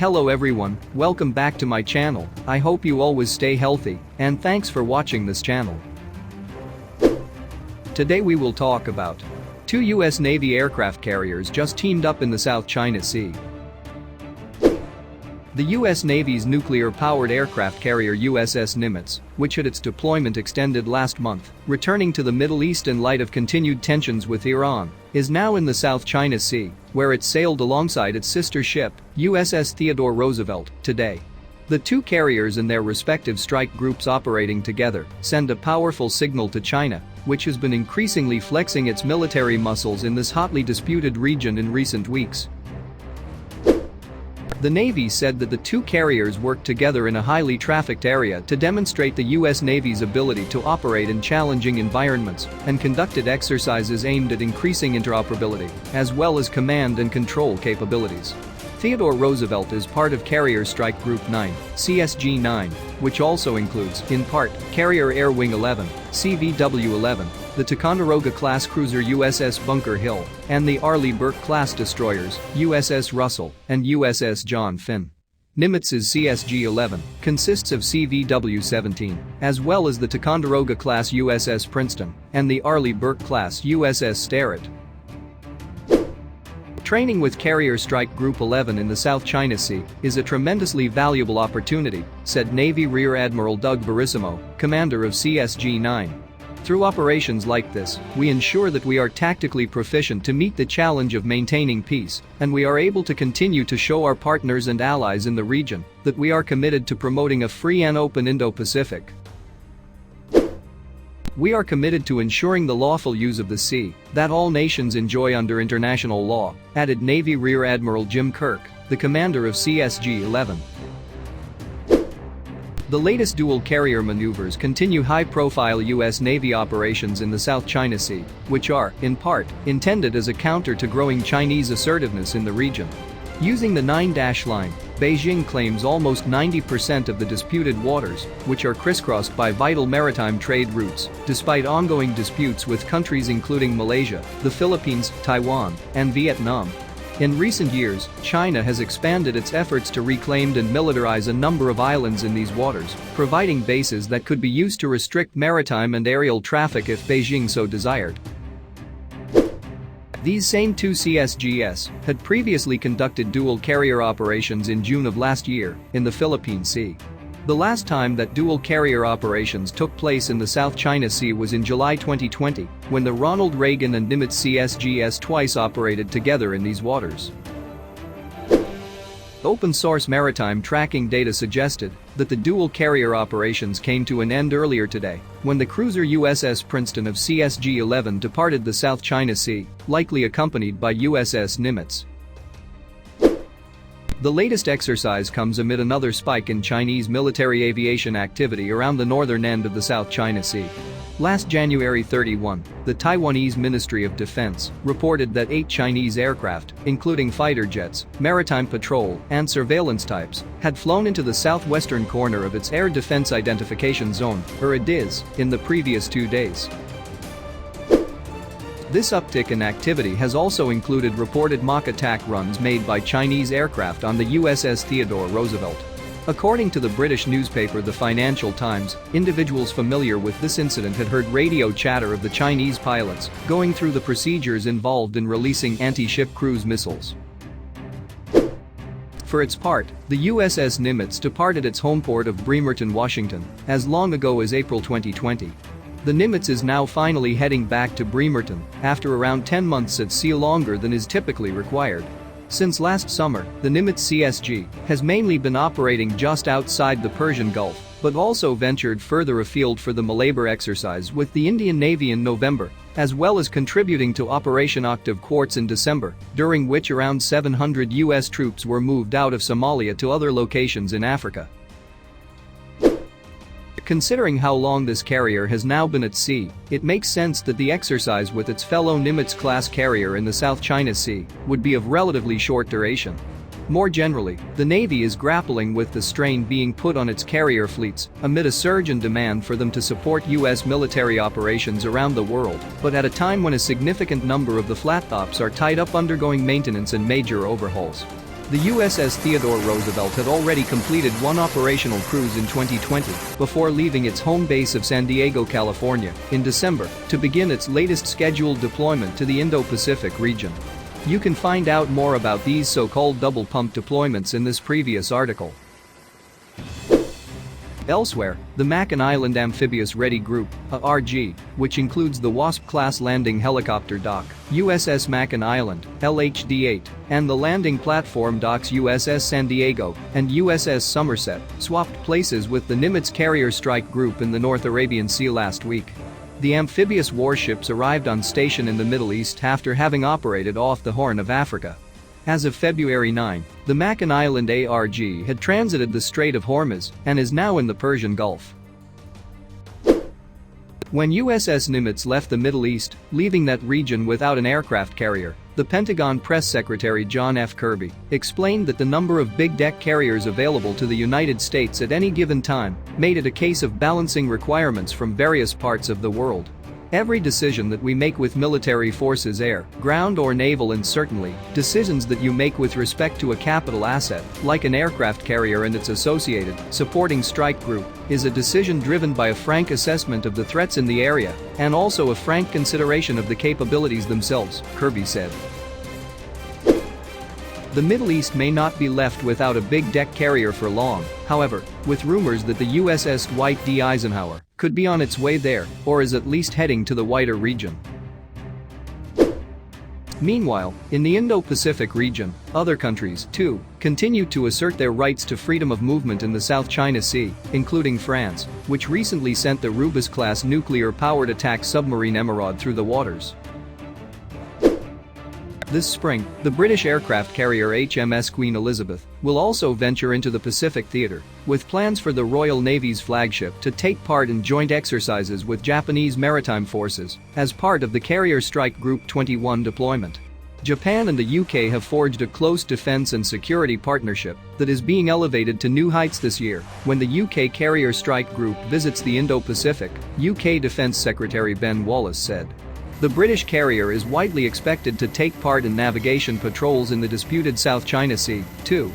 Hello everyone, welcome back to my channel. I hope you always stay healthy, and thanks for watching this channel. Today we will talk about two US Navy aircraft carriers just teamed up in the South China Sea. The US Navy's nuclear-powered aircraft carrier USS Nimitz, which had its deployment extended last month, returning to the Middle East in light of continued tensions with Iran, is now in the South China Sea, where it sailed alongside its sister ship, USS Theodore Roosevelt, today. The two carriers and their respective strike groups operating together send a powerful signal to China, which has been increasingly flexing its military muscles in this hotly disputed region in recent weeks. The Navy said that the two carriers worked together in a highly trafficked area to demonstrate the US Navy's ability to operate in challenging environments and conducted exercises aimed at increasing interoperability, as well as command and control capabilities. Theodore Roosevelt is part of Carrier Strike Group 9, CSG-9, which also includes, in part, Carrier Air Wing 11, CVW-11, the Ticonderoga-class cruiser USS Bunker Hill, and the Arleigh Burke-class destroyers, USS Russell and USS John Finn. Nimitz's CSG-11 consists of CVW-17, as well as the Ticonderoga-class USS Princeton and the Arleigh Burke-class USS Sterett. Training with Carrier Strike Group 11 in the South China Sea is a tremendously valuable opportunity, said Navy Rear Admiral Doug Verissimo, commander of CSG-9. Through operations like this, we ensure that we are tactically proficient to meet the challenge of maintaining peace, and we are able to continue to show our partners and allies in the region that we are committed to promoting a free and open Indo-Pacific. We are committed to ensuring the lawful use of the sea that all nations enjoy under international law, added Navy Rear Admiral Jim Kirk, the commander of CSG-11. The latest dual-carrier maneuvers continue high-profile US Navy operations in the South China Sea, which are, in part, intended as a counter to growing Chinese assertiveness in the region. Using the 9-dash line, Beijing claims almost 90% of the disputed waters, which are crisscrossed by vital maritime trade routes, despite ongoing disputes with countries including Malaysia, the Philippines, Taiwan, and Vietnam. In recent years, China has expanded its efforts to reclaim and militarize a number of islands in these waters, providing bases that could be used to restrict maritime and aerial traffic if Beijing so desired. These same two CSGs had previously conducted dual-carrier operations in June of last year in the Philippine Sea. The last time that dual-carrier operations took place in the South China Sea was in July 2020, when the Ronald Reagan and Nimitz CSGs twice operated together in these waters. Open-source maritime tracking data suggested that the dual-carrier operations came to an end earlier today when the cruiser USS Princeton of CSG-11 departed the South China Sea, likely accompanied by USS Nimitz. The latest exercise comes amid another spike in Chinese military aviation activity around the northern end of the South China Sea. Last January 31, the Taiwanese Ministry of Defense reported that 8 Chinese aircraft, including fighter jets, maritime patrol, and surveillance types, had flown into the southwestern corner of its Air Defense Identification Zone, or ADIZ, in the previous 2 days. This uptick in activity has also included reported mock attack runs made by Chinese aircraft on the USS Theodore Roosevelt. According to the British newspaper The Financial Times, individuals familiar with this incident had heard radio chatter of the Chinese pilots going through the procedures involved in releasing anti-ship cruise missiles. For its part, the USS Nimitz departed its home port of Bremerton, Washington, as long ago as April 2020. The Nimitz is now finally heading back to Bremerton after around 10 months at sea, longer than is typically required. Since last summer, the Nimitz CSG has mainly been operating just outside the Persian Gulf, but also ventured further afield for the Malabar exercise with the Indian Navy in November, as well as contributing to Operation Octave Quartz in December, during which around 700 US troops were moved out of Somalia to other locations in Africa. Considering how long this carrier has now been at sea, it makes sense that the exercise with its fellow Nimitz-class carrier in the South China Sea would be of relatively short duration. More generally, the Navy is grappling with the strain being put on its carrier fleets amid a surge in demand for them to support US military operations around the world, but at a time when a significant number of the flat tops are tied up undergoing maintenance and major overhauls. The USS Theodore Roosevelt had already completed one operational cruise in 2020 before leaving its home base of San Diego, California, in December to begin its latest scheduled deployment to the Indo-Pacific region. You can find out more about these so-called double-pump deployments in this previous article. Elsewhere, the Mackinac Island Amphibious Ready Group, ARG, which includes the Wasp-class landing helicopter dock, USS Mackinac Island, LHD-8, and the landing platform docks USS San Diego and USS Somerset, swapped places with the Nimitz carrier strike group in the North Arabian Sea last week. The amphibious warships arrived on station in the Middle East after having operated off the Horn of Africa. As of February 9, the Mackinac Island ARG had transited the Strait of Hormuz and is now in the Persian Gulf. When USS Nimitz left the Middle East, leaving that region without an aircraft carrier, the Pentagon Press Secretary John F. Kirby explained that the number of big deck carriers available to the United States at any given time made it a case of balancing requirements from various parts of the world. Every decision that we make with military forces, air, ground or naval, and certainly decisions that you make with respect to a capital asset, like an aircraft carrier and its associated, supporting strike group, is a decision driven by a frank assessment of the threats in the area and also a frank consideration of the capabilities themselves, Kirby said. The Middle East may not be left without a big deck carrier for long, however, with rumors that the USS Dwight D. Eisenhower could be on its way there or is at least heading to the wider region. Meanwhile, in the Indo-Pacific region, other countries, too, continue to assert their rights to freedom of movement in the South China Sea, including France, which recently sent the Rubis-class nuclear-powered attack submarine Emerald through the waters. This spring, the British aircraft carrier HMS Queen Elizabeth will also venture into the Pacific theater, with plans for the Royal Navy's flagship to take part in joint exercises with Japanese maritime forces as part of the Carrier Strike Group 21 deployment. Japan and the UK have forged a close defense and security partnership that is being elevated to new heights this year when the UK Carrier Strike Group visits the Indo-Pacific, UK Defence Secretary Ben Wallace said. The British carrier is widely expected to take part in navigation patrols in the disputed South China Sea, too.